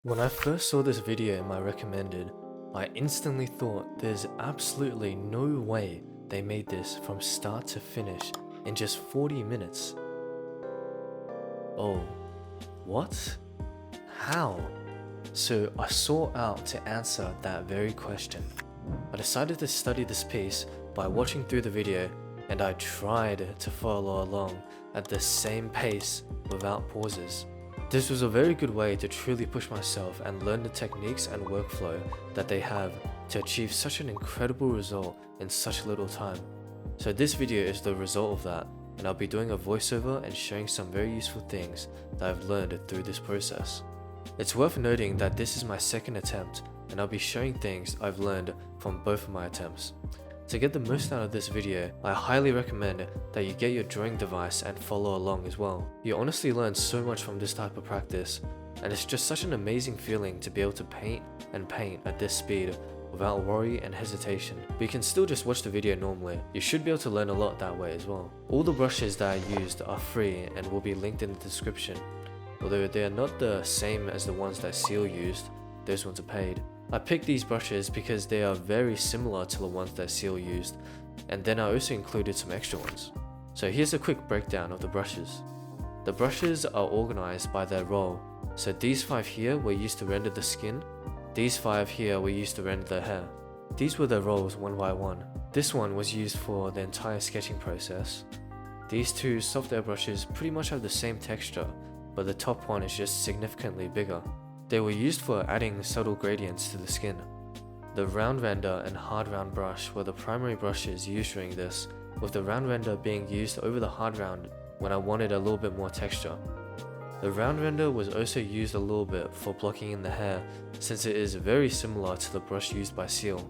When I first saw this video in my recommended, I instantly thought there's absolutely no way they made this from start to finish in just 40 minutes. Oh, what? How? So I sought out to answer that very question. I decided to study this piece by watching through the video, and I tried to follow along at the same pace without pauses. This was a very good way to truly push myself and learn the techniques and workflow that they have to achieve such an incredible result in such little time. So this video is the result of that, and I'll be doing a voiceover and sharing some very useful things that I've learned through this process. It's worth noting that this is my second attempt, and I'll be sharing things I've learned from both of my attempts. To get the most out of this video, I highly recommend that you get your drawing device and follow along as well. You honestly learn so much from this type of practice, and it's just such an amazing feeling to be able to paint and paint at this speed without worry and hesitation. But you can still just watch the video normally. You should be able to learn a lot that way as well. All the brushes that I used are free and will be linked in the description. Although they are not the same as the ones that 씰Seal used, those ones are paid. I picked these brushes because they are very similar to the ones that 씰Seal used, and then I also included some extra ones. So here's a quick breakdown of the brushes. The brushes are organized by their role, so these 5 here were used to render the skin, these 5 here were used to render the hair. These were their roles one by one. This one was used for the entire sketching process. These 2 soft air brushes pretty much have the same texture, but the top one is just significantly bigger. They were used for adding subtle gradients to the skin. The round render and hard round brush were the primary brushes used during this, with the round render being used over the hard round when I wanted a little bit more texture. The round render was also used a little bit for blocking in the hair, since it is very similar to the brush used by 씰Seal.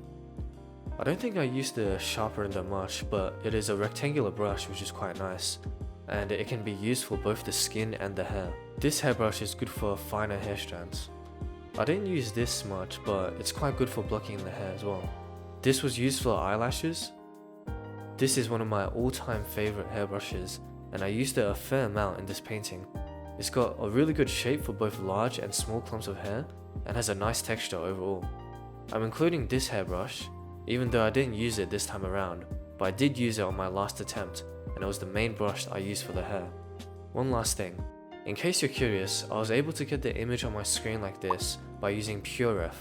I don't think I used the sharp render much, but it is a rectangular brush which is quite nice, and it can be used for both the skin and the hair. This hairbrush is good for finer hair strands. I didn't use this much, but it's quite good for blocking the hair as well. This was used for eyelashes. This is one of my all-time favorite hairbrushes, and I used it a fair amount in this painting. It's got a really good shape for both large and small clumps of hair, and has a nice texture overall. I'm including this hairbrush, even though I didn't use it this time around, but I did use it on my last attempt, and it was the main brush I used for the hair. One last thing. In case you're curious, I was able to get the image on my screen like this by using PureRef,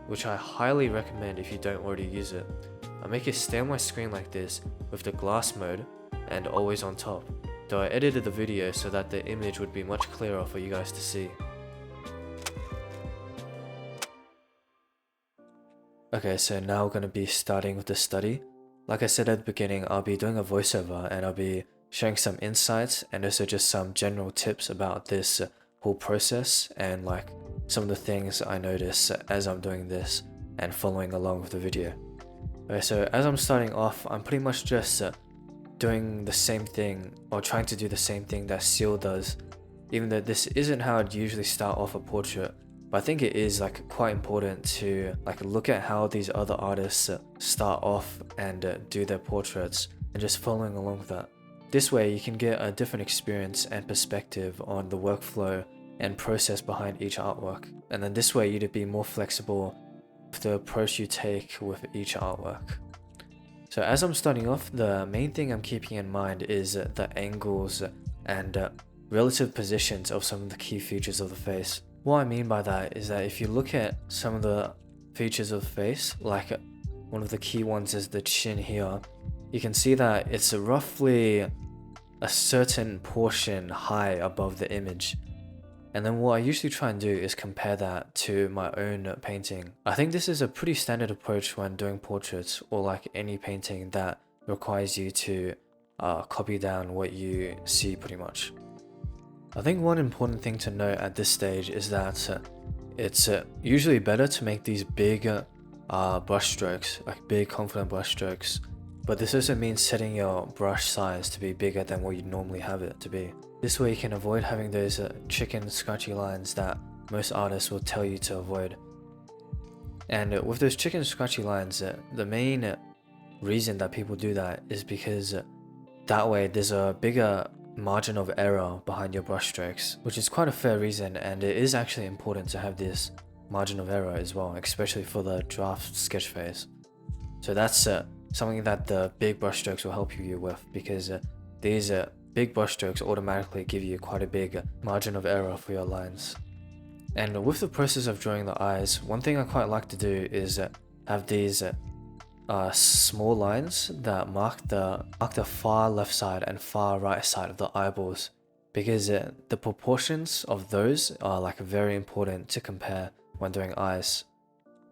which I highly recommend if you don't already use it. I make it stay on my screen like this with the glass mode and always on top, though I edited the video so that the image would be much clearer for you guys to see. Okay, so now we're going to be starting with the study. Like I said at the beginning, I'll be doing a voiceover and I'll be sharing some insights and also just some general tips about this whole process and like some of the things I notice as I'm doing this and following along with the video. Okay, so as I'm starting off, I'm pretty much just doing the same thing or trying to do the same thing that 씰Seal does, even though this isn't how I'd usually start off a portrait. But I think it is like quite important to like look at how these other artists start off and do their portraits and just following along with that. This way you can get a different experience and perspective on the workflow and process behind each artwork. And then this way you'd be more flexible with the approach you take with each artwork. So as I'm starting off, the main thing I'm keeping in mind is the angles and relative positions of some of the key features of the face. What I mean by that is that if you look at some of the features of the face, like one of the key ones is the chin here, you can see that it's roughly a certain portion high above the image. And then what I usually try and do is compare that to my own painting. I think this is a pretty standard approach when doing portraits or like any painting that requires you to copy down what you see pretty much. I think one important thing to note at this stage is that it's usually better to make these big brush strokes, like big confident brush strokes. But this also means setting your brush size to be bigger than what you'd normally have it to be. This way you can avoid having those chicken scratchy lines that most artists will tell you to avoid. And with those chicken scratchy lines, the main reason that people do that is because that way there's a bigger margin of error behind your brush strokes, which is quite a fair reason, and it is actually important to have this. margin of error as well, especially for the draft sketch phase. So that's something that the big brush strokes will help you with, because these big brush strokes automatically give you quite a big margin of error for your lines. And with the process of drawing the eyes, one thing I quite like to do is have these small lines that mark the far left side and far right side of the eyeballs, because the proportions of those are like very important to compare when doing eyes.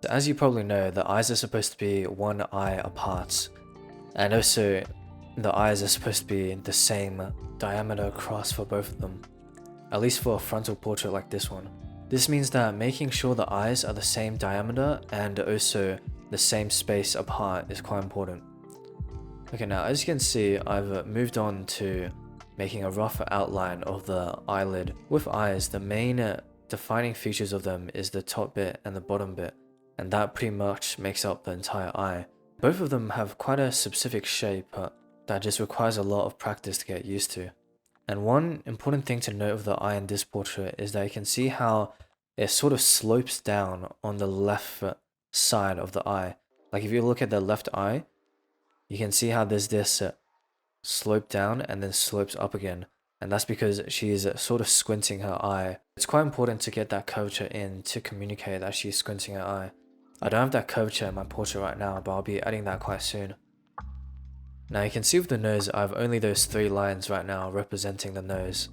As you probably know, the eyes are supposed to be one eye apart, and also the eyes are supposed to be the same diameter across for both of them, at least for a frontal portrait like this one. This means that making sure the eyes are the same diameter and also the same space apart is quite important. Okay, now as you can see, I've moved on to making a rough outline of the eyelid. With eyes, the main defining features of them is the top bit and the bottom bit, and that pretty much makes up the entire eye. Both of them have quite a specific shape that just requires a lot of practice to get used to. And one important thing to note of the eye in this portrait is that you can see how it sort of slopes down on the left side of the eye. Like if you look at the left eye, you can see how there's this slope down and then slopes up again. And that's because she's sort of squinting her eye. It's quite important to get that curvature in to communicate that she's squinting her eye. I don't have that curvature in my portrait right now, but I'll be adding that quite soon. Now you can see with the nose, I have only those 3 lines right now representing the nose.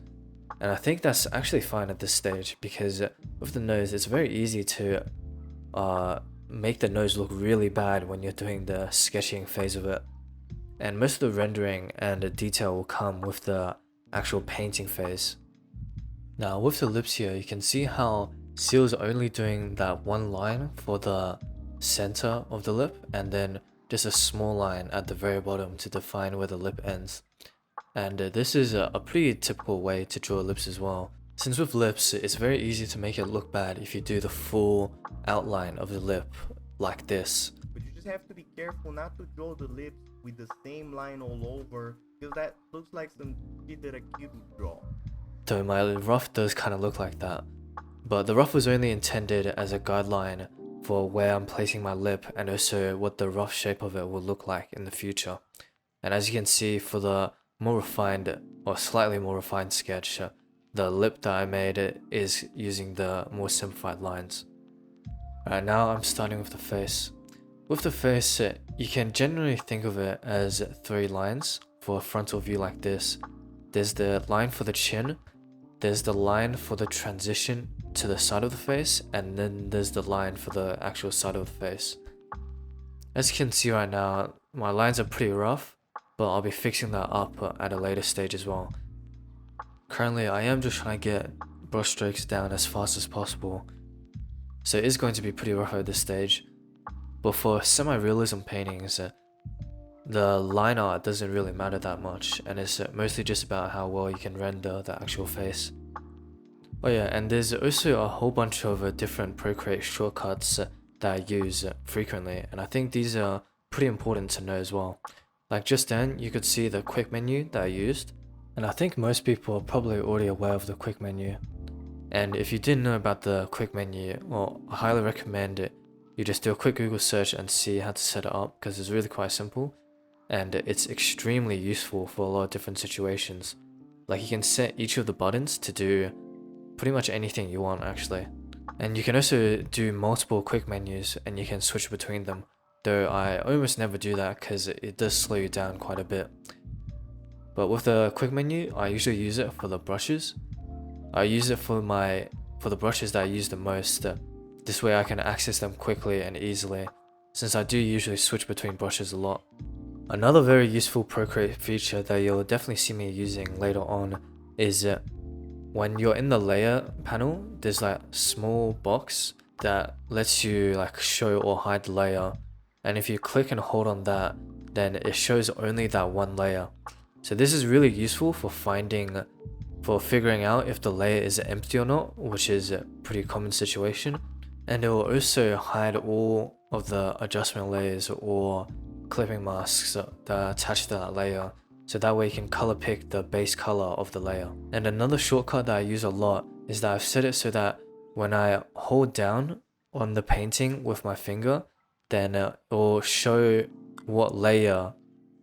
And I think that's actually fine at this stage, because with the nose, it's very easy to make the nose look really bad when you're doing the sketching phase of it. And most of the rendering and the detail will come with the actual painting phase. Now with the lips here, you can see how 씰Seal is only doing that one line for the center of the lip, and then just a small line at the very bottom to define where the lip ends. And this is a pretty typical way to draw lips as well. Since with lips, it's very easy to make it look bad if you do the full outline of the lip like this. But you just have to be careful not to draw the lips with the same line all over, because that looks like some shit that a kid would draw. Though my rough does kind of look like that. But the rough was only intended as a guideline for where I'm placing my lip, and also what the rough shape of it will look like in the future. And as you can see, for the more refined or slightly more refined sketch, the lip that I made is using the more simplified lines. Alright, now I'm starting with the face. With the face, you can generally think of it as 3 lines for a frontal view like this. There's the line for the chin, there's the line for the transition to the side of the face, and then there's the line for the actual side of the face. As you can see right now, my lines are pretty rough, but I'll be fixing that up at a later stage as well. Currently, I am just trying to get brush strokes down as fast as possible, so it is going to be pretty rough at this stage. But for semi-realism paintings, the line art doesn't really matter that much, and it's mostly just about how well you can render the actual face. Oh yeah, and there's also a whole bunch of different Procreate shortcuts that I use frequently, and I think these are pretty important to know as well. Like just then, you could see the quick menu that I used, and I think most people are probably already aware of the quick menu. And if you didn't know about the quick menu, well, I highly recommend it. You just do a quick Google search and see how to set it up, because it's really quite simple, and it's extremely useful for a lot of different situations. Like you can set each of the buttons to do pretty much anything you want actually. And you can also do multiple quick menus and you can switch between them, though I almost never do that because it does slow you down quite a bit. But with the quick menu, I usually use it for the brushes. I use it for the brushes that I use the most. This way I can access them quickly and easily, since I do usually switch between brushes a lot. Another very useful Procreate feature that you'll definitely see me using later on is when you're in the layer panel, there's like a small box that lets you like show or hide the layer, and if you click and hold on that, then it shows only that one layer. So this is really useful for figuring out if the layer is empty or not, which is a pretty common situation. And it will also hide all of the adjustment layers or clipping masks that are attached to that layer, so that way you can color pick the base color of the layer. And another shortcut that I use a lot is that I've set it so that when I hold down on the painting with my finger, then it will show what layer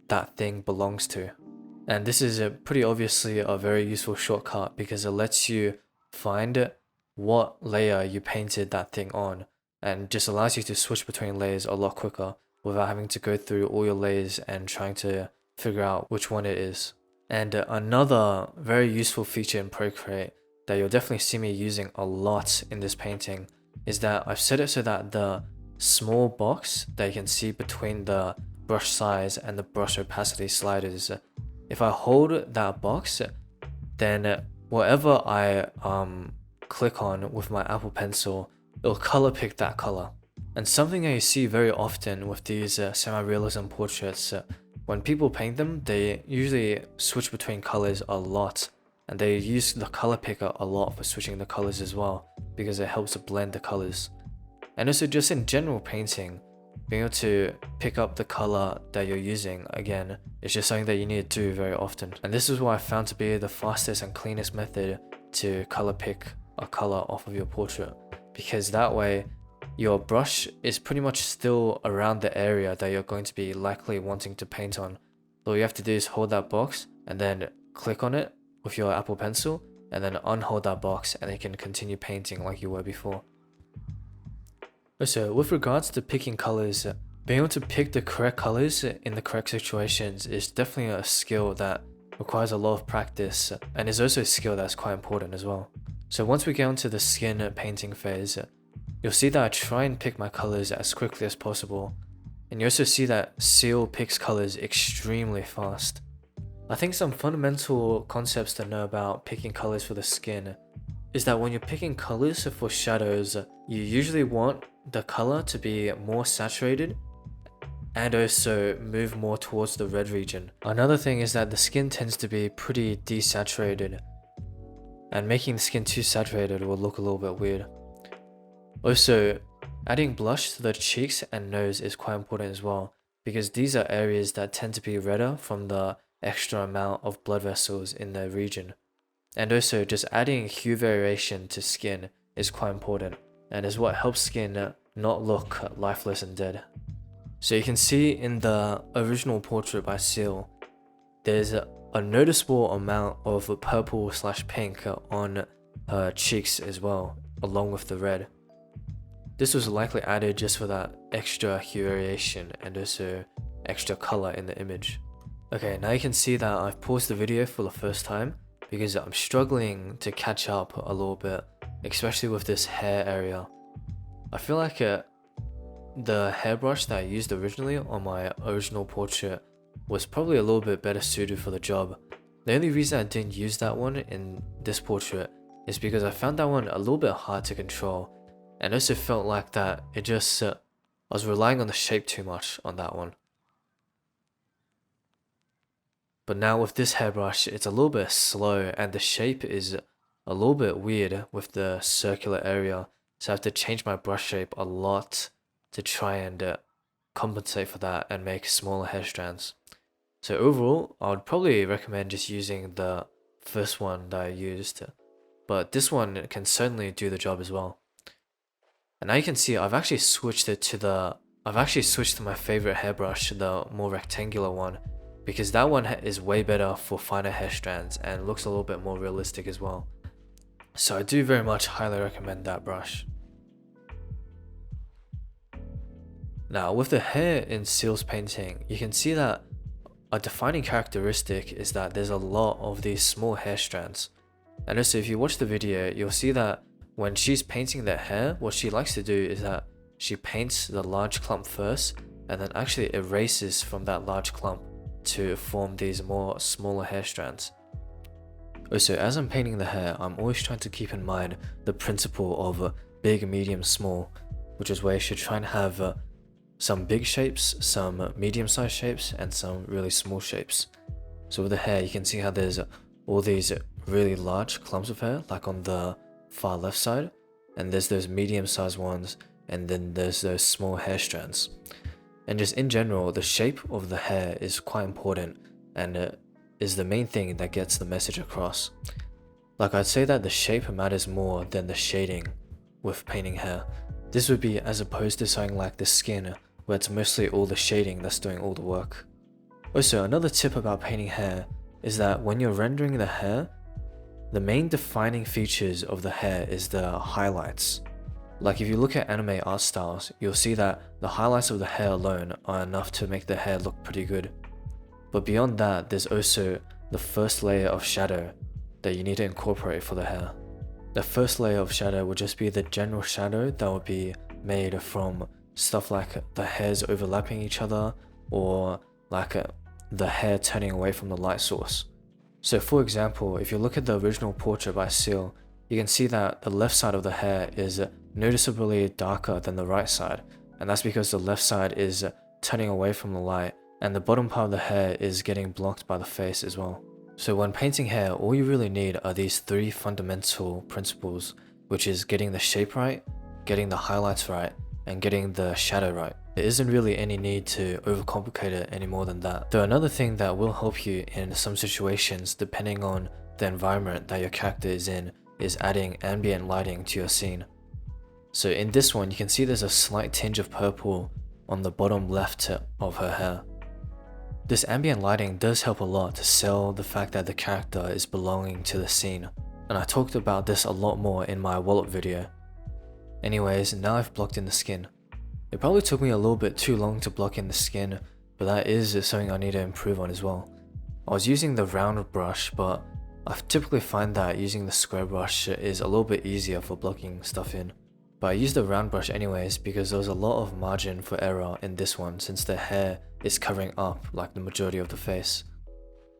that thing belongs to. And this is pretty obviously a very useful shortcut because it lets you find what layer you painted that thing on, and just allows you to switch between layers a lot quicker without having to go through all your layers and trying to figure out which one it is. And another very useful feature in Procreate that you'll definitely see me using a lot in this painting is that I've set it so that the small box that you can see between the brush size and the brush opacity sliders, if I hold that box, then whatever I click on with my Apple Pencil, it'll color pick that color. And something that you see very often with these semi-realism portraits, when people paint them, they usually switch between colors a lot, and they use the color picker a lot for switching the colors as well, because it helps to blend the colors. And also just in general painting, being able to pick up the color that you're using, again, is just something that you need to do very often. And this is what I found to be the fastest and cleanest method to color pick a color off of your portrait, because that way your brush is pretty much still around the area that you're going to be likely wanting to paint on. All you have to do is hold that box and then click on it with your Apple Pencil, and then unhold that box, and you can continue painting like you were before. Also, with regards to picking colors, being able to pick the correct colors in the correct situations is definitely a skill that requires a lot of practice, and is also a skill that's quite important as well. So once we get onto the skin painting phase, you'll see that I try and pick my colors as quickly as possible, and you also see that 씰Seal picks colors extremely fast. I think some fundamental concepts to know about picking colors for the skin is that when you're picking colors for shadows, you usually want the color to be more saturated and also move more towards the red region. Another thing is that the skin tends to be pretty desaturated, and making the skin too saturated will look a little bit weird. Also, adding blush to the cheeks and nose is quite important as well, because these are areas that tend to be redder from the extra amount of blood vessels in the region. And also, just adding hue variation to skin is quite important, and is what helps skin not look lifeless and dead. So you can see in the original portrait by 씰Seal, there's a noticeable amount of purple/pink on her cheeks as well, along with the red. This was likely added just for that extra hue variation and also extra color in the image. Okay, now you can see that I've paused the video for the first time because I'm struggling to catch up a little bit, especially with this hair area. I feel like the hairbrush that I used originally on my original portrait was probably a little bit better suited for the job. The only reason I didn't use that one in this portrait is because I found that one a little bit hard to control, and also felt like that it just I was relying on the shape too much on that one. But now with this hairbrush, it's a little bit slow, and the shape is a little bit weird with the circular area, so I have to change my brush shape a lot to try and compensate for that and make smaller hair strands. So overall, I would probably recommend just using the first one that I used, but this one can certainly do the job as well. And now you can see I've actually switched to my favorite hairbrush, the more rectangular one, because that one is way better for finer hair strands and looks a little bit more realistic as well. So I do very much highly recommend that brush. Now with the hair in 씰Seal's painting, you can see that a defining characteristic is that there's a lot of these small hair strands. And also if you watch the video, you'll see that when she's painting the hair, what she likes to do is that she paints the large clump first and then actually erases from that large clump to form these more smaller hair strands. Also, as I'm painting the hair, I'm always trying to keep in mind the principle of big, medium, small, which is where you should try and have some big shapes, some medium-sized shapes, and some really small shapes. So with the hair, you can see how there's all these really large clumps of hair, like on the far left side, and there's those medium-sized ones, and then there's those small hair strands. And just in general, the shape of the hair is quite important, and is the main thing that gets the message across. Like I'd say that the shape matters more than the shading with painting hair. This would be as opposed to something like the skin, where it's mostly all the shading that's doing all the work. Also, another tip about painting hair is that when you're rendering the hair, the main defining features of the hair is the highlights. Like if you look at anime art styles, you'll see that the highlights of the hair alone are enough to make the hair look pretty good. But beyond that, there's also the first layer of shadow that you need to incorporate for the hair. The first layer of shadow would just be the general shadow that would be made from stuff like the hairs overlapping each other, or like the hair turning away from the light source. So for example, if you look at the original portrait by 씰Seal, you can see that the left side of the hair is noticeably darker than the right side, and that's because the left side is turning away from the light, and the bottom part of the hair is getting blocked by the face as well. So when painting hair, all you really need are these three fundamental principles, which is getting the shape right, getting the highlights right, and getting the shadow right. There isn't really any need to overcomplicate it any more than that. Though another thing that will help you in some situations, depending on the environment that your character is in, is adding ambient lighting to your scene. So in this one, you can see there's a slight tinge of purple on the bottom left of her hair. This ambient lighting does help a lot to sell the fact that the character is belonging to the scene, and I talked about this a lot more in my wallet video. Anyways, now I've blocked in the skin. It probably took me a little bit too long to block in the skin, but that is something I need to improve on as well. I was using the round brush, but I typically find that using the square brush is a little bit easier for blocking stuff in. But I used the round brush anyways because there was a lot of margin for error in this one since the hair is covering up like the majority of the face.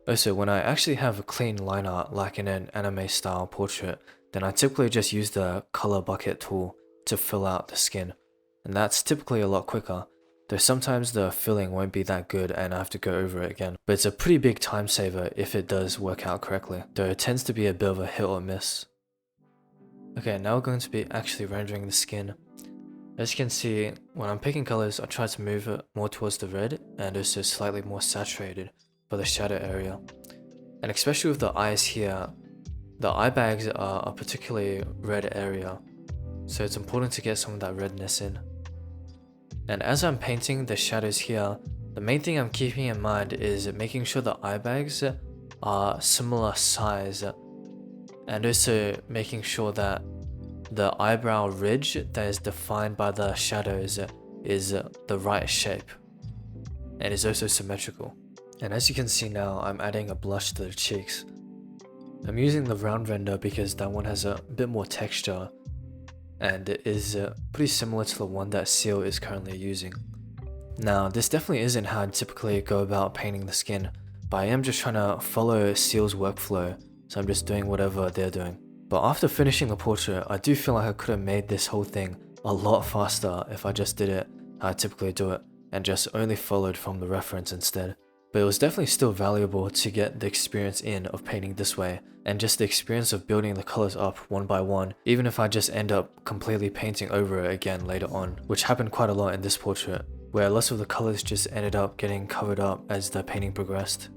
Also, when I actually have a clean line art like in an anime style portrait, then I typically just use the color bucket tool to fill out the skin, and that's typically a lot quicker, though sometimes the filling won't be that good and I have to go over it again. But it's a pretty big time saver if it does work out correctly, though it tends to be a bit of a hit or miss. Okay, now we're going to be actually rendering the skin. As you can see, when I'm picking colors, I try to move it more towards the red and also slightly more saturated for the shadow area. And especially with the eyes here, the eye bags are a particularly red area, so it's important to get some of that redness in. And as I'm painting the shadows here, the main thing I'm keeping in mind is making sure the eye bags are similar size, and also making sure that the eyebrow ridge that is defined by the shadows is the right shape and is also symmetrical. And as you can see now, I'm adding a blush to the cheeks. I'm using the round render because that one has a bit more texture and it is pretty similar to the one that 씰Seal is currently using. Now, this definitely isn't how I'd typically go about painting the skin, but I am just trying to follow 씰Seal's workflow, so I'm just doing whatever they're doing. But after finishing the portrait, I do feel like I could have made this whole thing a lot faster if I just did it how I typically do it, and just only followed from the reference instead. But it was definitely still valuable to get the experience in of painting this way, and just the experience of building the colors up one by one, even if I just end up completely painting over it again later on, which happened quite a lot in this portrait, where lots of the colors just ended up getting covered up as the painting progressed.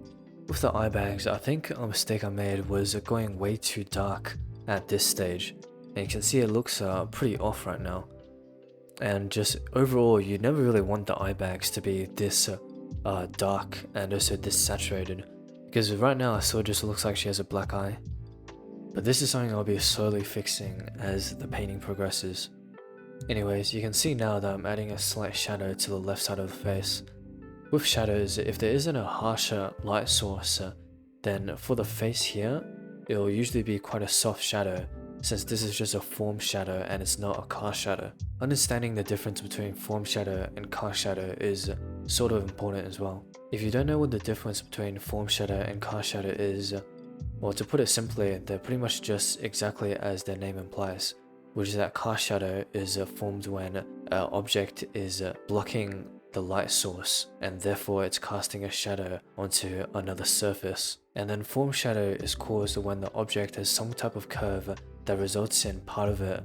With the eye bags, I think a mistake I made was going way too dark at this stage, and you can see it looks pretty off right now. And just overall, you never really want the eye bags to be this dark and also this saturated, because right now it still just looks like she has a black eye. But this is something I'll be slowly fixing as the painting progresses. Anyways, you can see now that I'm adding a slight shadow to the left side of the face. With shadows, if there isn't a harsher light source, then for the face here, it will usually be quite a soft shadow, since this is just a form shadow and it's not a cast shadow. Understanding the difference between form shadow and cast shadow is sort of important as well. If you don't know what the difference between form shadow and cast shadow is, well, to put it simply, they're pretty much just exactly as their name implies, which is that cast shadow is formed when an object is blocking the light source, and therefore it's casting a shadow onto another surface. And then form shadow is caused when the object has some type of curve that results in part of it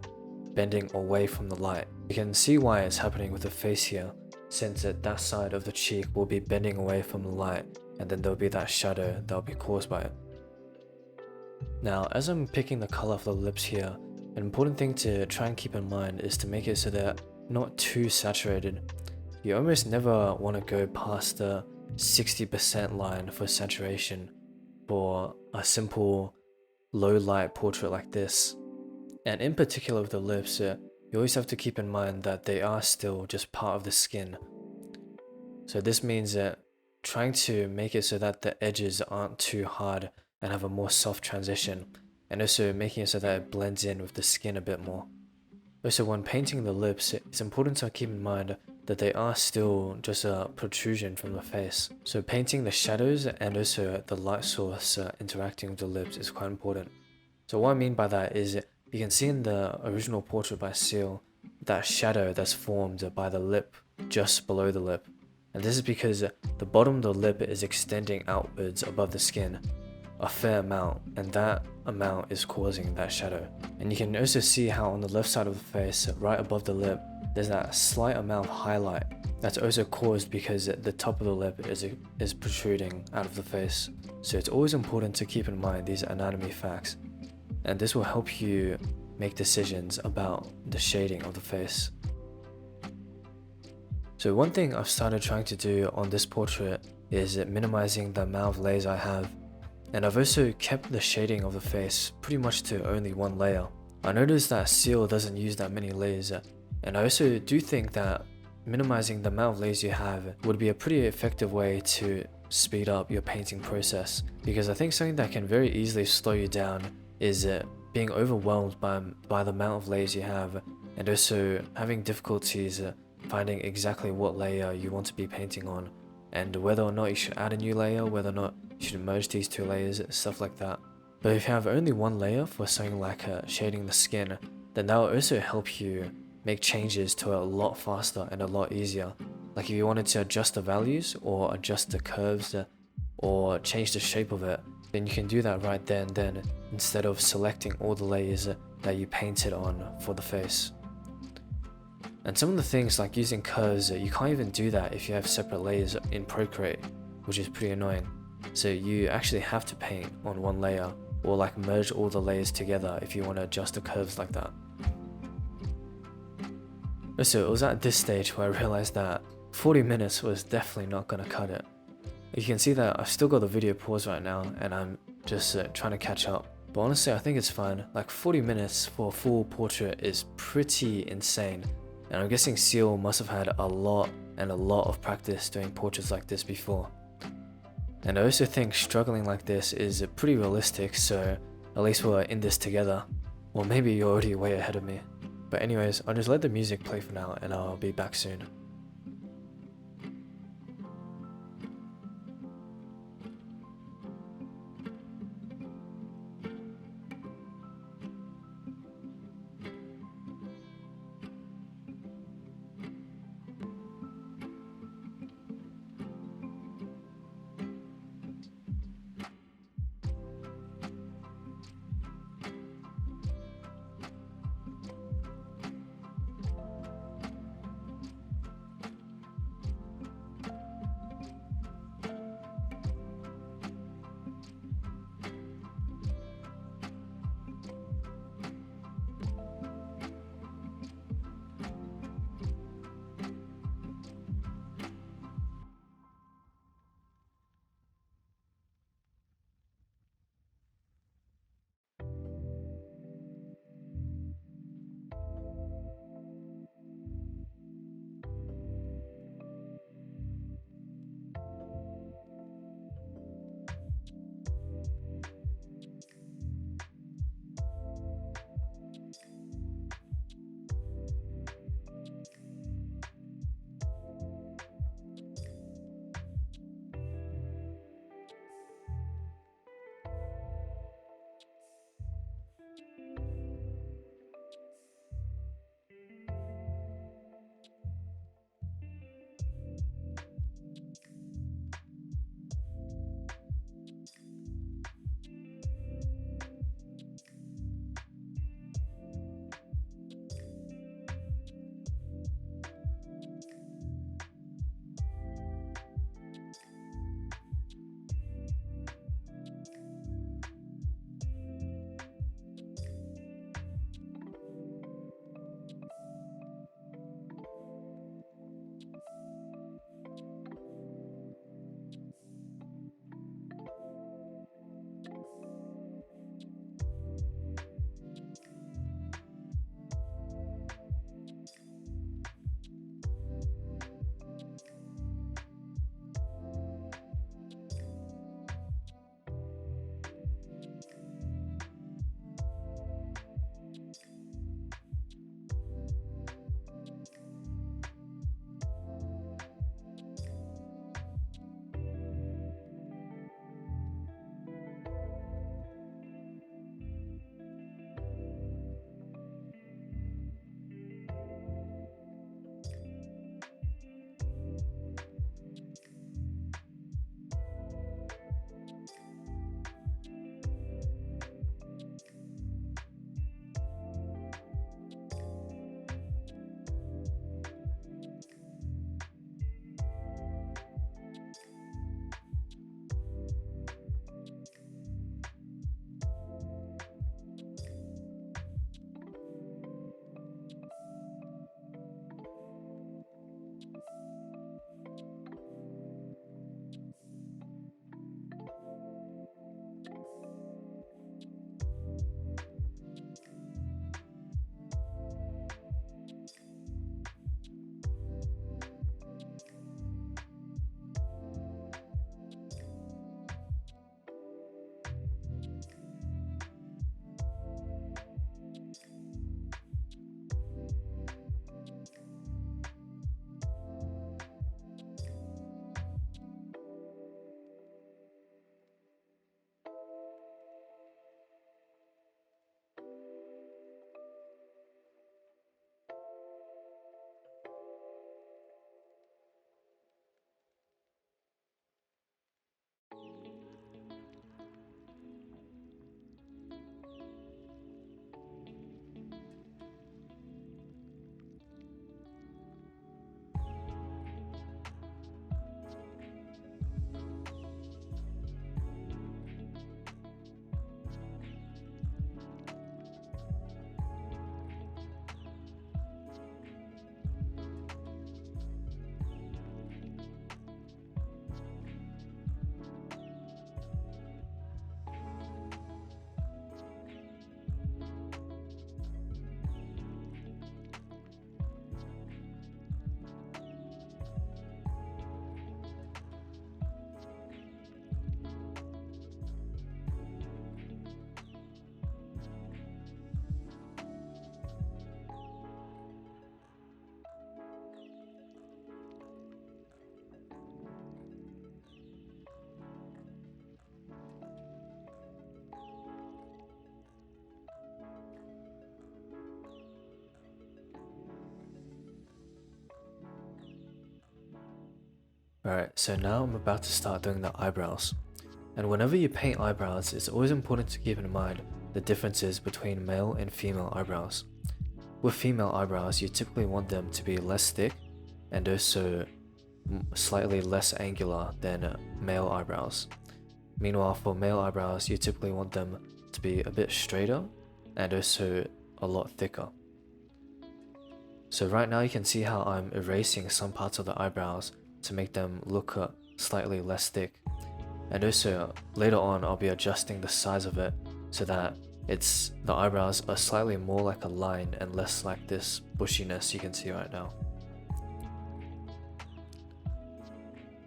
bending away from the light. You can see why it's happening with the face here, since that side of the cheek will be bending away from the light, and then there'll be that shadow that will be caused by it. Now, as I'm picking the color for the lips here, An important thing to try and keep in mind is to make it so they're not too saturated. You almost never want to go past the 60% line for saturation for a simple low light portrait like this. And in particular with the lips, you always have to keep in mind that they are still just part of the skin. So this means that trying to make it so that the edges aren't too hard and have a more soft transition, and also making it so that it blends in with the skin a bit more. Also, when painting the lips, it's important to keep in mind that they are still just a protrusion from the face. So painting the shadows and also the light source interacting with the lips is quite important. So what I mean by that is you can see in the original portrait by 씰Seal that shadow that's formed by the lip just below the lip. And this is because the bottom of the lip is extending outwards above the skin a fair amount, and that amount is causing that shadow. And you can also see how on the left side of the face, right above the lip, there's that slight amount of highlight that's also caused because the top of the lip is protruding out of the face. So it's always important to keep in mind these anatomy facts, and this will help you make decisions about the shading of the face. So one thing I've started trying to do on this portrait is minimizing the amount of layers I have. And I've also kept the shading of the face pretty much to only one layer. I noticed that 씰Seal doesn't use that many layers, and I also do think that minimizing the amount of layers you have would be a pretty effective way to speed up your painting process, because I think something that can very easily slow you down is being overwhelmed by the amount of layers you have, and also having difficulties finding exactly what layer you want to be painting on, and whether or not you should add a new layer, whether or not you should merge these two layers, stuff like that. But if you have only one layer for something like shading the skin, then that will also help you make changes to it a lot faster and a lot easier. Like if you wanted to adjust the values or adjust the curves or change the shape of it, then you can do that right there and then instead of selecting all the layers that you painted on for the face. And some of the things like using curves, you can't even do that if you have separate layers in Procreate, which is pretty annoying. So you actually have to paint on one layer or like merge all the layers together if you want to adjust the curves like that. So it was at this stage where I realized that 40 minutes was definitely not gonna cut it. You can see that I've still got the video paused right now and I'm just trying to catch up. But honestly, I think it's fine. Like 40 minutes for a full portrait is pretty insane. And I'm guessing 씰Seal must have had a lot of practice doing portraits like this before. And I also think struggling like this is pretty realistic, so at least we're in this together. Or maybe you're already way ahead of me. But anyways, I'll just let the music play for now and I'll be back soon. Alright, so now I'm about to start doing the eyebrows. And whenever you paint eyebrows, it's always important to keep in mind the differences between male and female eyebrows. With female eyebrows, you typically want them to be less thick and also slightly less angular than male eyebrows. Meanwhile, for male eyebrows, you typically want them to be a bit straighter and also a lot thicker. So right now you can see how I'm erasing some parts of the eyebrows to make them look slightly less thick. And also later on I'll be adjusting the size of it so that the eyebrows are slightly more like a line and less like this bushiness you can see right now.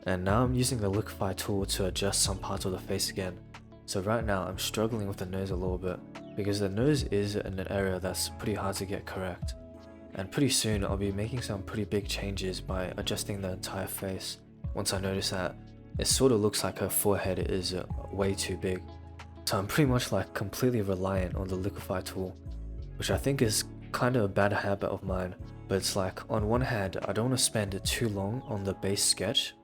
And now I'm using the Liquify tool to adjust some parts of the face again. So right now I'm struggling with the nose a little bit because the nose is in an area that's pretty hard to get correct. And pretty soon I'll be making some pretty big changes by adjusting the entire face once I notice that it sort of looks like her forehead is way too big. So I'm pretty much like completely reliant on the Liquify tool, which I think is kind of a bad habit of mine, but it's like on one hand I don't want to spend too long on the base sketch,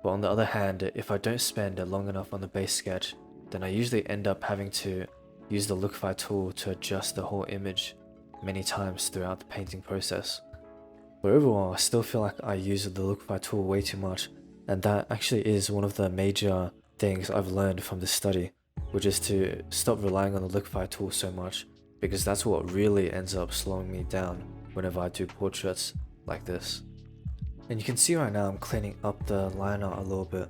but on the other hand if I don't spend long enough on the base sketch, then I usually end up having to use the Liquify tool to adjust the whole image many times throughout the painting process. But overall I still feel like I use the Liquify tool way too much, and that actually is one of the major things I've learned from this study, which is to stop relying on the Liquify tool so much, because that's what really ends up slowing me down whenever I do portraits like this. And you can see right now I'm cleaning up the line art a little bit.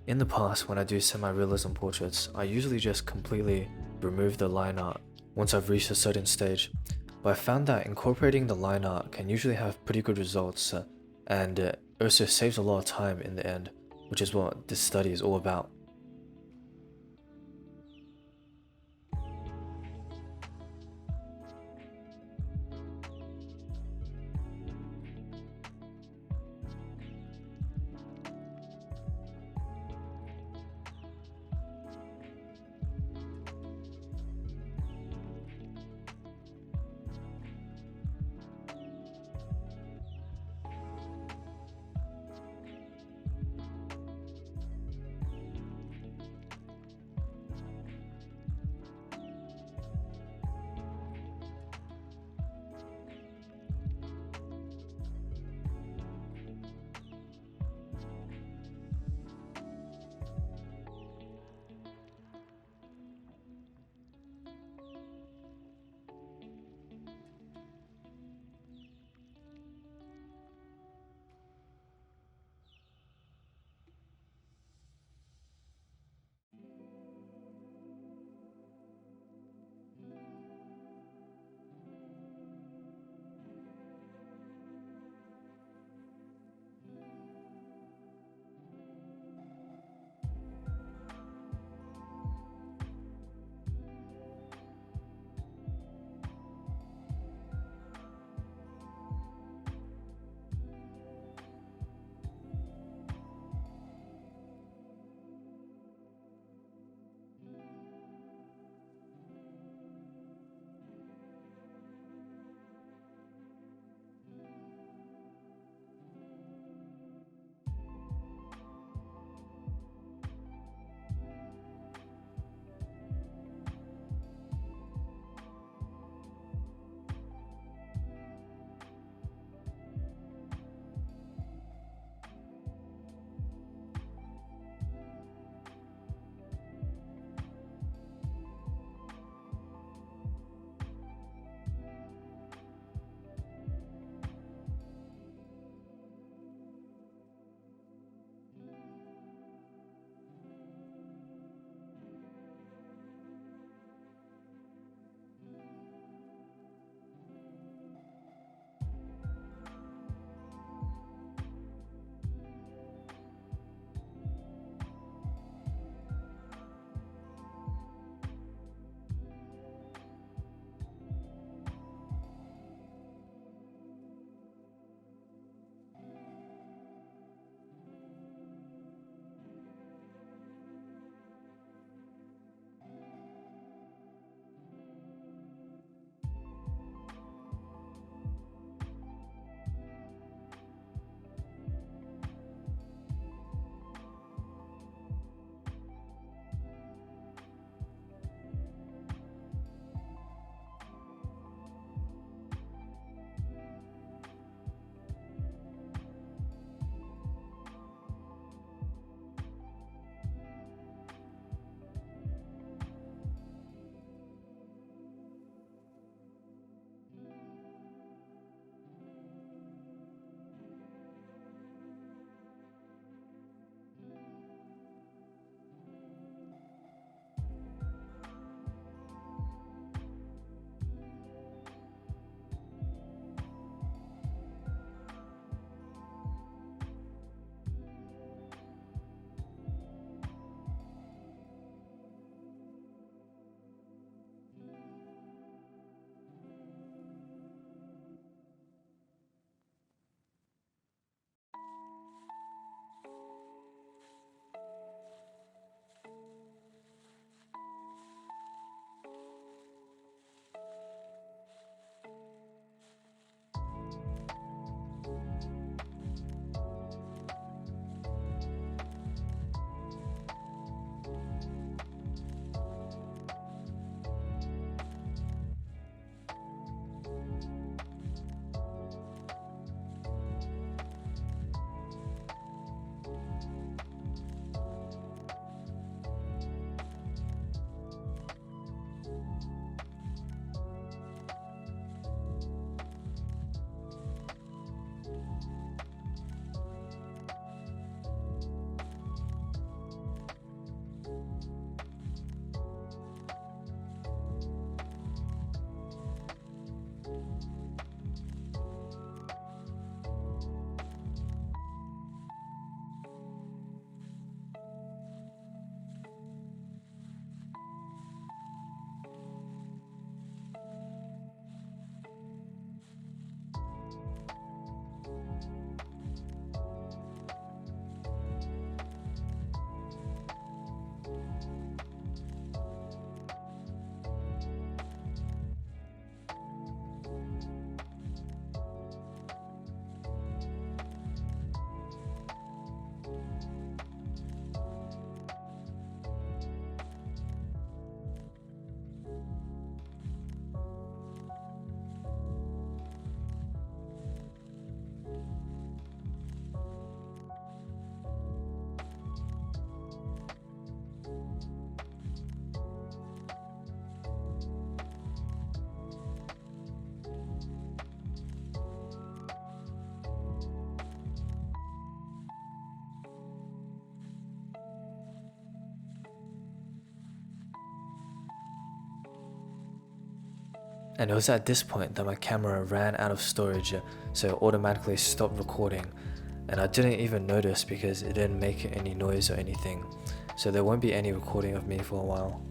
In the past, when I do semi-realism portraits, I usually just completely remove the line art once I've reached a certain stage, but I found that incorporating the line art can usually have pretty good results and it also saves a lot of time in the end, which is what this study is all about. And it was at this point that my camera ran out of storage, so it automatically stopped recording. And I didn't even notice because it didn't make any noise or anything. So there won't be any recording of me for a while.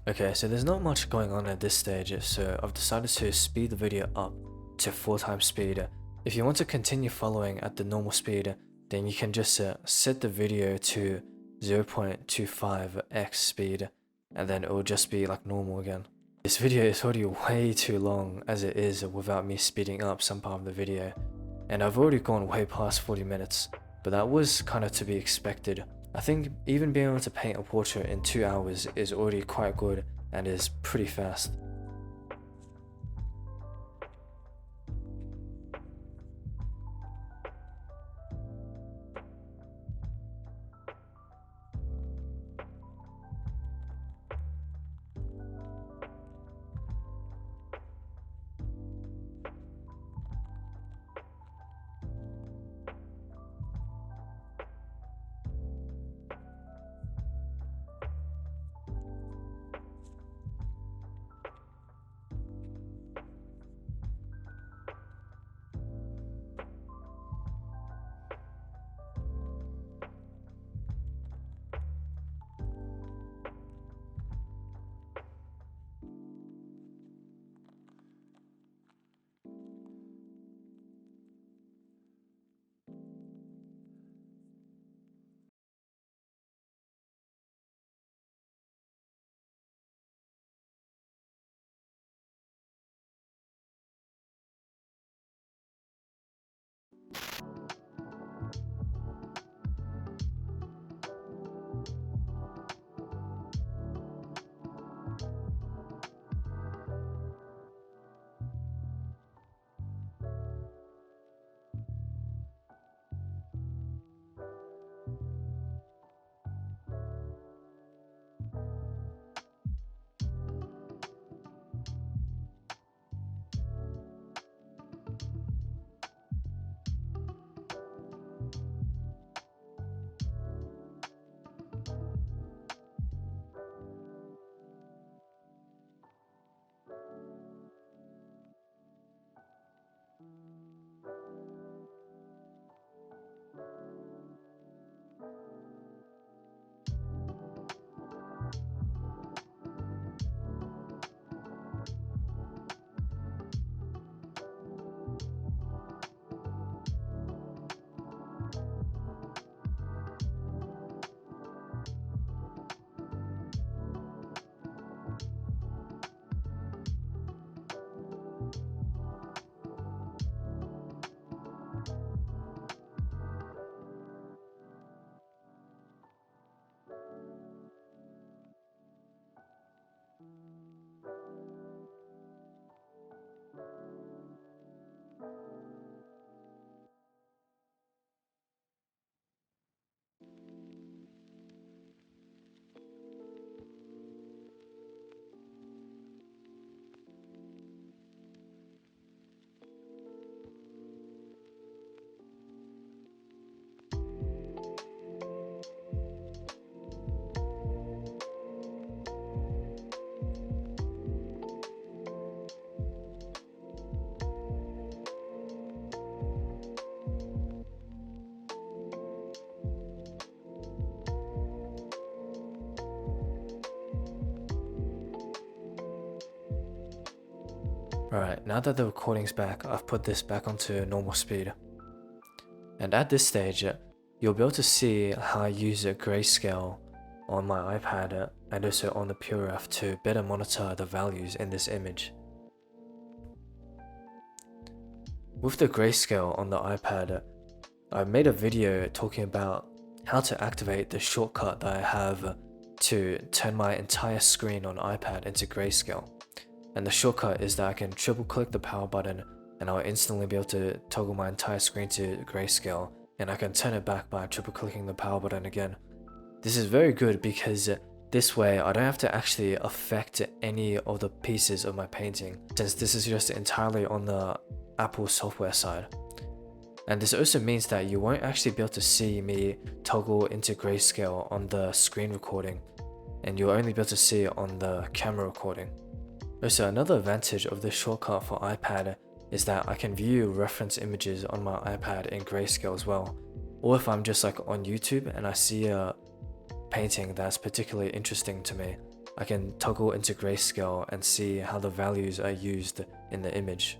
Okay, so there's not much going on at this stage, so I've decided to speed the video up to 4 times speed. If you want to continue following at the normal speed, then you can just set the video to 0.25x speed, and then it will just be like normal again. This video is already way too long as it is without me speeding up some part of the video, and I've already gone way past 40 minutes, but that was kind of to be expected. I think even being able to paint a portrait in 2 hours is already quite good and is pretty fast. Alright, now that the recording's back, I've put this back onto normal speed. And at this stage, you'll be able to see how I use a grayscale on my iPad and also on the PureRef to better monitor the values in this image. With the grayscale on the iPad, I made a video talking about how to activate the shortcut that I have to turn my entire screen on iPad into grayscale. And the shortcut is that I can triple click the power button and I'll instantly be able to toggle my entire screen to grayscale, and I can turn it back by triple clicking the power button again. This is very good because this way I don't have to actually affect any of the pieces of my painting, since this is just entirely on the Apple software side. And this also means that you won't actually be able to see me toggle into grayscale on the screen recording, and you'll only be able to see it on the camera recording. Also, another advantage of this shortcut for iPad is that I can view reference images on my iPad in grayscale as well. Or if I'm just like on YouTube and I see a painting that's particularly interesting to me, I can toggle into grayscale and see how the values are used in the image.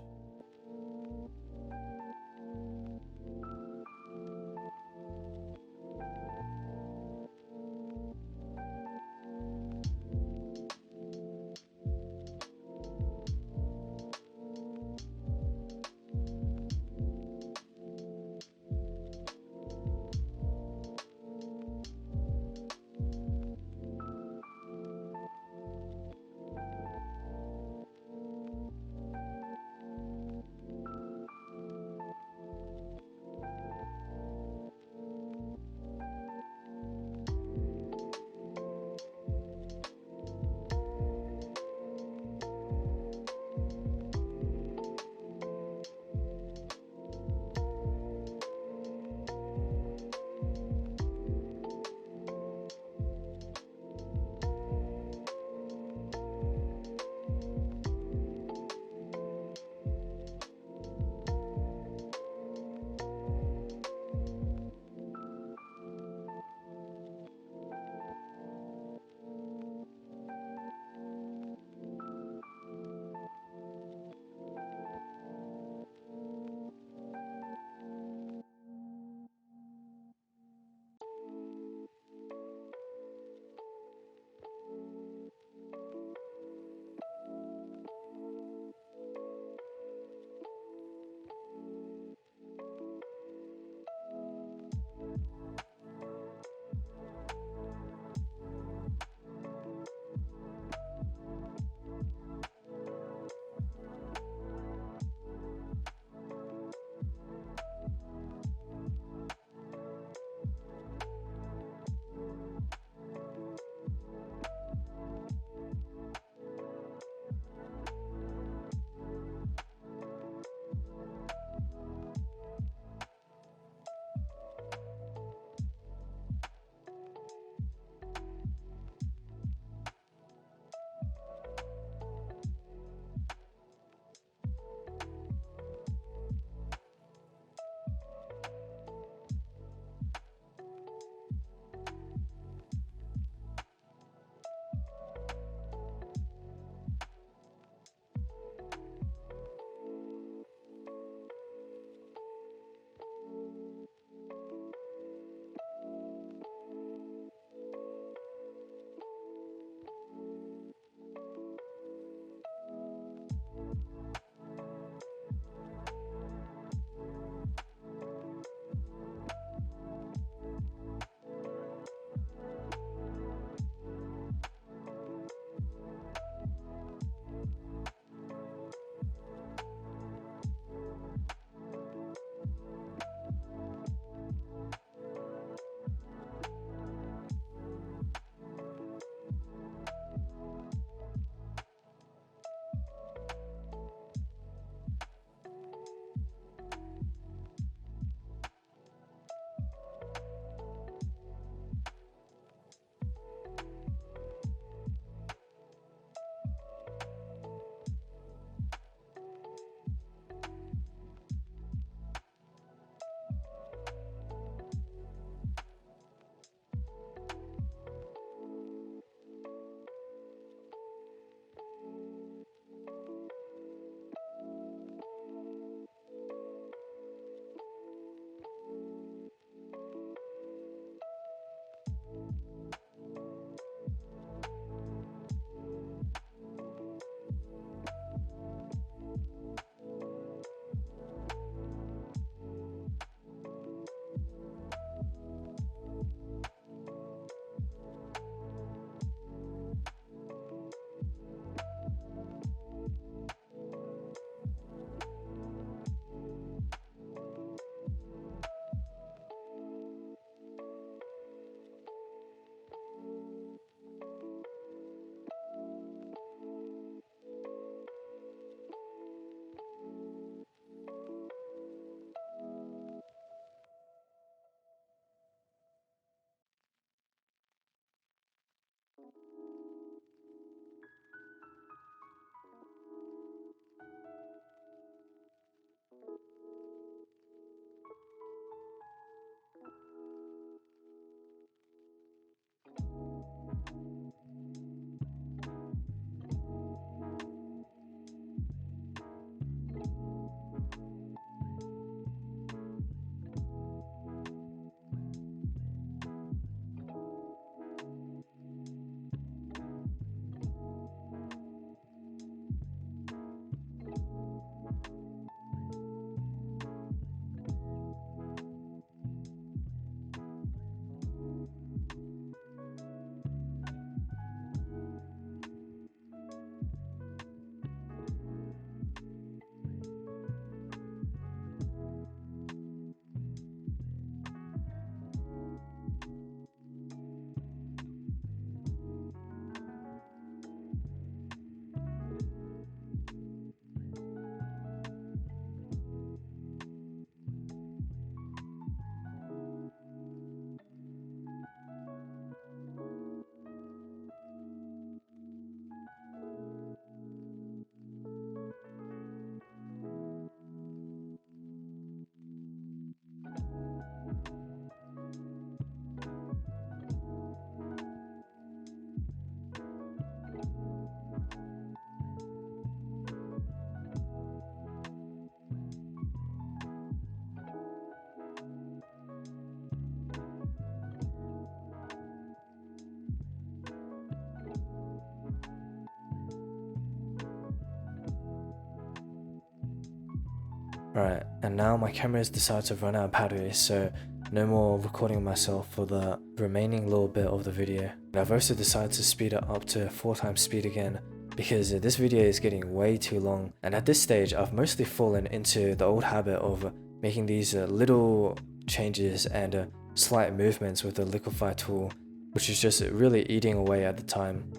Right, and now my camera has decided to run out of battery, so no more recording myself for the remaining little bit of the video. And I've also decided to speed it up to 4 times speed again, because this video is getting way too long, and at this stage I've mostly fallen into the old habit of making these little changes and slight movements with the liquify tool, which is just really eating away at the time.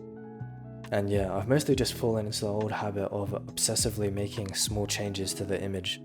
And yeah, I've mostly just fallen into the old habit of obsessively making small changes to the image.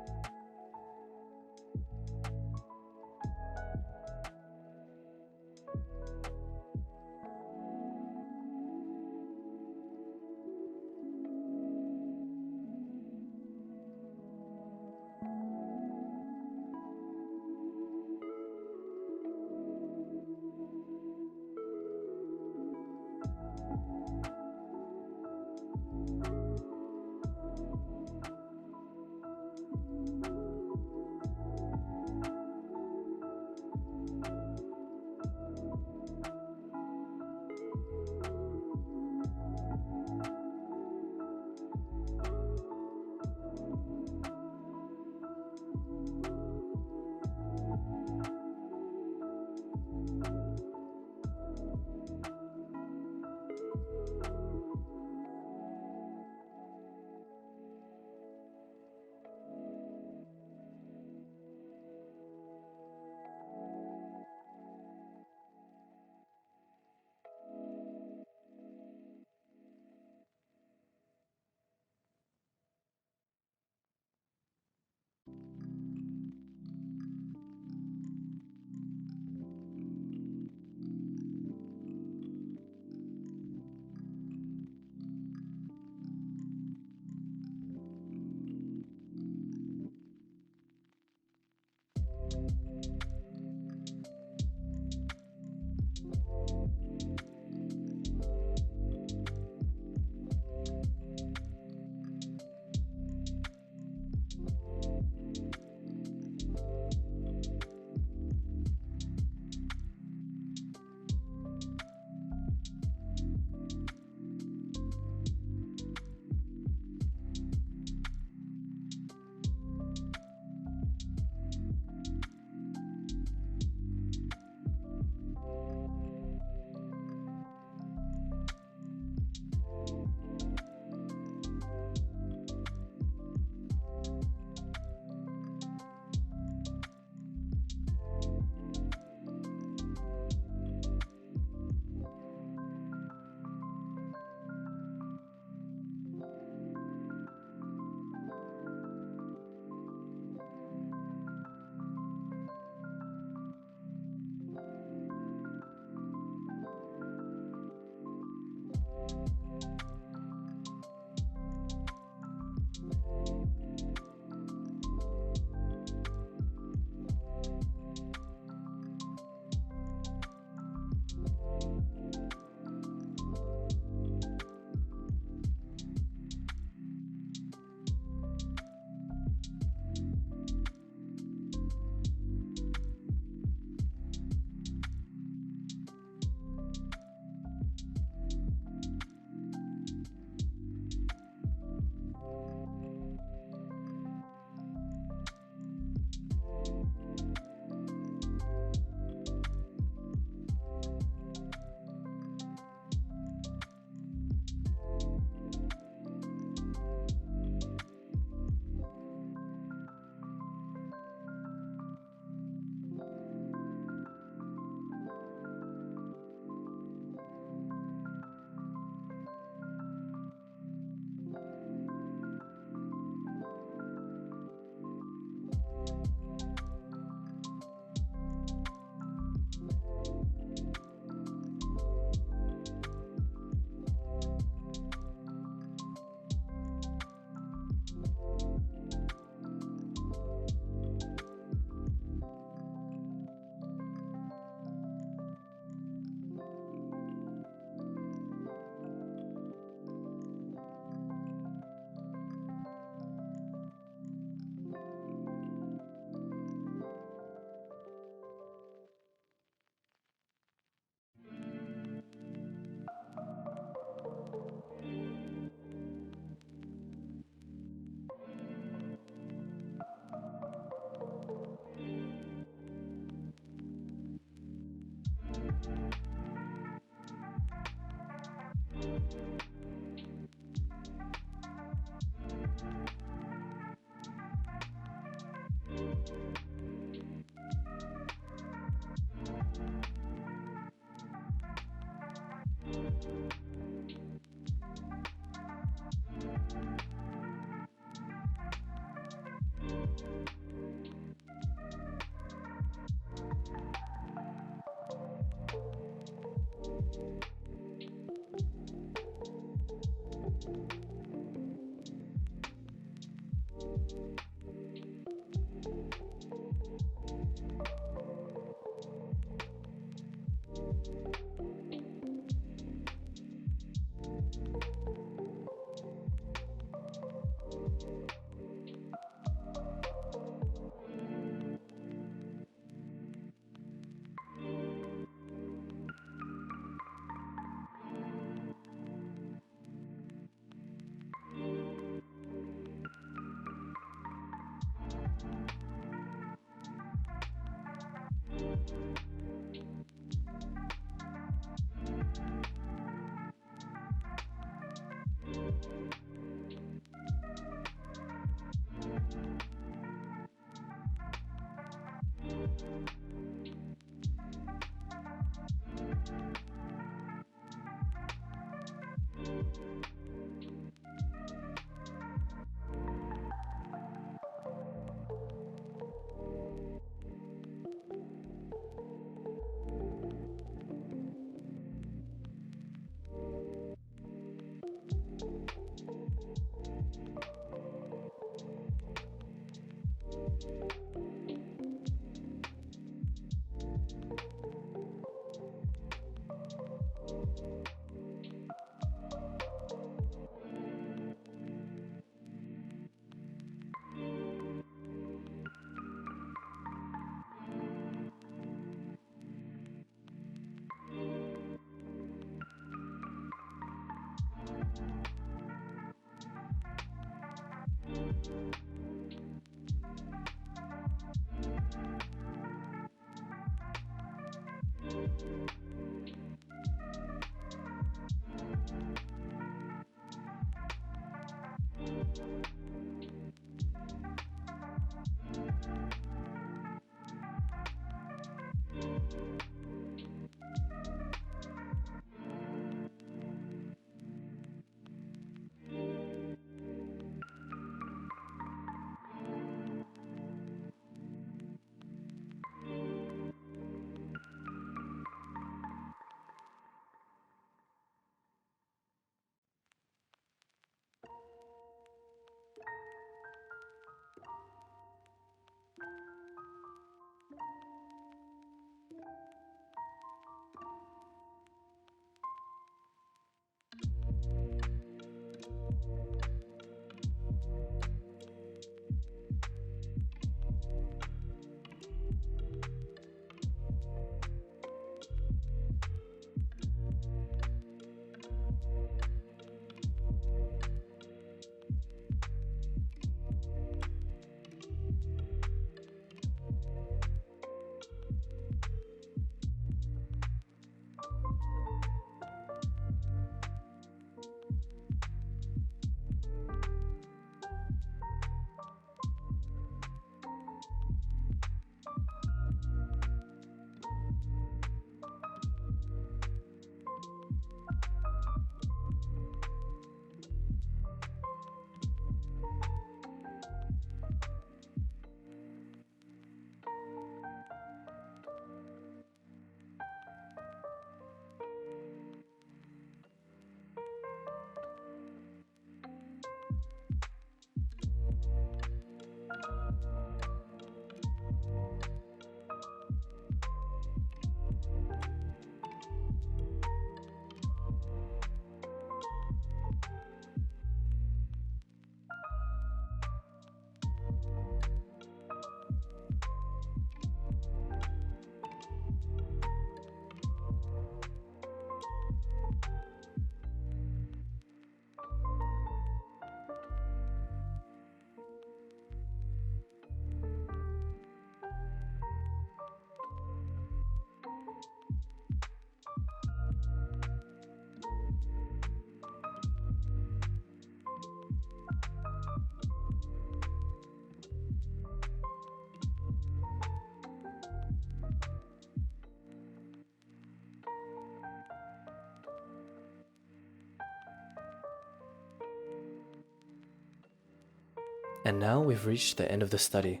And now we've reached the end of the study.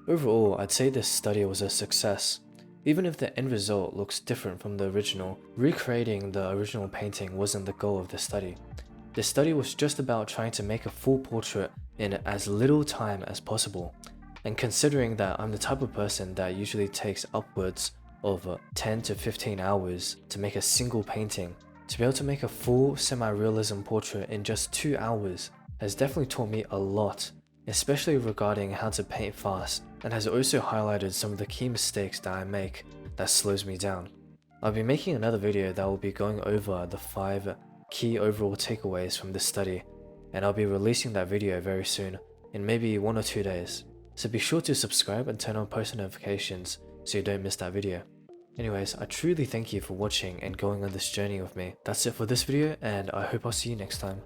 Overall, I'd say this study was a success. Even if the end result looks different from the original, recreating the original painting wasn't the goal of the study. The study was just about trying to make a full portrait in as little time as possible. And considering that I'm the type of person that usually takes upwards of 10 to 15 hours to make a single painting, to be able to make a full semi-realism portrait in just 2 hours has definitely taught me a lot, especially regarding how to paint fast, and has also highlighted some of the key mistakes that I make that slows me down. I'll be making another video that will be going over the 5 key overall takeaways from this study, and I'll be releasing that video very soon, in maybe 1 or 2 days. So be sure to subscribe and turn on post notifications so you don't miss that video. Anyways, I truly thank you for watching and going on this journey with me. That's it for this video, and I hope I'll see you next time.